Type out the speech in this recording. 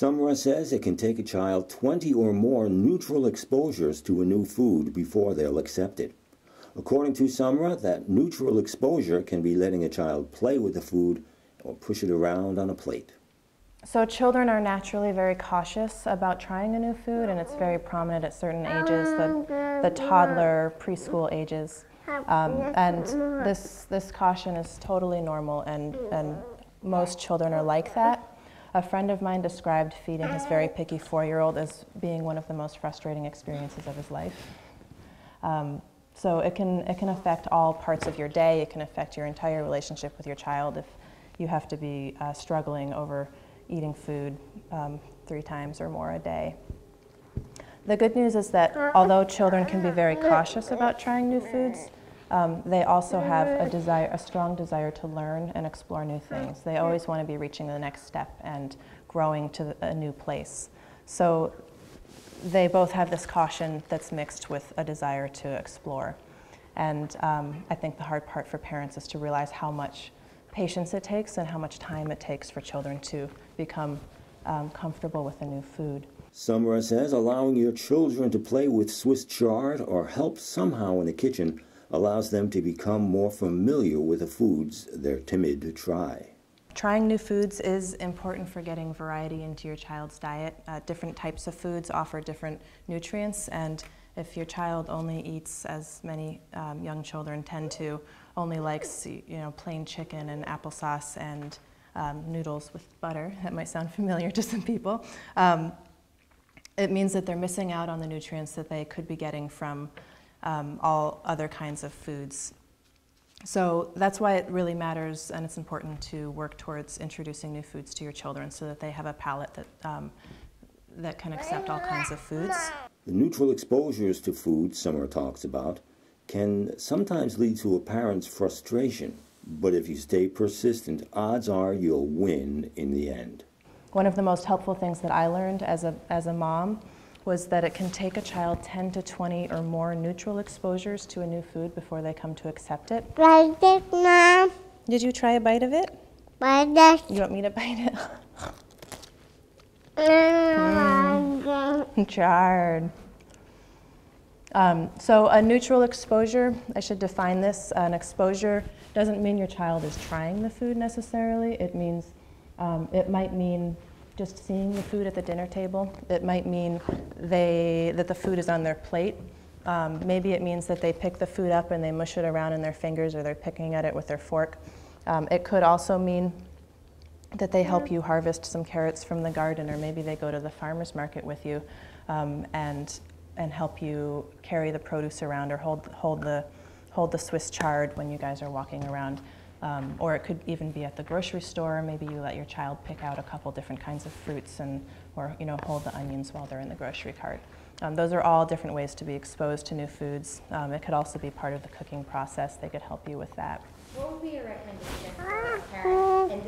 Sumra says it can take a child 20 or more neutral exposures to a new food before they'll accept it. According to Sumra, that neutral exposure can be letting a child play with the food or push it around on a plate. So children are naturally very cautious about trying a new food, and it's very prominent at certain ages, the toddler, preschool ages. And this caution is totally normal, and most children are like that. A friend of mine described feeding his very picky 4-year-old as being one of the most frustrating experiences of his life. So it can affect all parts of your day. It can affect your entire relationship with your child if you have to be struggling over eating food 3 times or more a day. The good news is that although children can be very cautious about trying new foods, they also have a strong desire to learn and explore new things. They always want to be reaching the next step and growing to a new place. So they both have this caution that's mixed with a desire to explore. And I think the hard part for parents is to realize how much patience it takes and how much time it takes for children to become comfortable with a new food. Sumra says allowing your children to play with Swiss chard or help somehow in the kitchen allows them to become more familiar with the foods they're timid to try. Trying new foods is important for getting variety into your child's diet. Different types of foods offer different nutrients, and if your child only eats, as many young children tend to, only likes plain chicken and applesauce and noodles with butter, that might sound familiar to some people, it means that they're missing out on the nutrients that they could be getting from all other kinds of foods. So that's why it really matters, and it's important to work towards introducing new foods to your children so that they have a palate that can accept all kinds of foods. The neutral exposures to food Sumra talks about can sometimes lead to a parent's frustration, but if you stay persistent, odds are you'll win in the end. One of the most helpful things that I learned as a mom was that it can take a child 10 to 20 or more neutral exposures to a new food before they come to accept it. Bite it, Mom. Did you try a bite of it? Bite it. You want me to bite it? Chard. So a neutral exposure, I should define this. An exposure doesn't mean your child is trying the food necessarily. It means, it might mean just seeing the food at the dinner table. It might mean that the food is on their plate. Maybe it means that they pick the food up and they mush it around in their fingers, or they're picking at it with their fork. It could also mean that they help you harvest some carrots from the garden, or maybe they go to the farmer's market with you and help you carry the produce around, or hold the Swiss chard when you guys are walking around. Or it could even be at the grocery store. Maybe you let your child pick out a couple different kinds of fruits or hold the onions while they're in the grocery cart. Those are all different ways to be exposed to new foods. It could also be part of the cooking process. They could help you with that. What would be your recommendation for a parent in this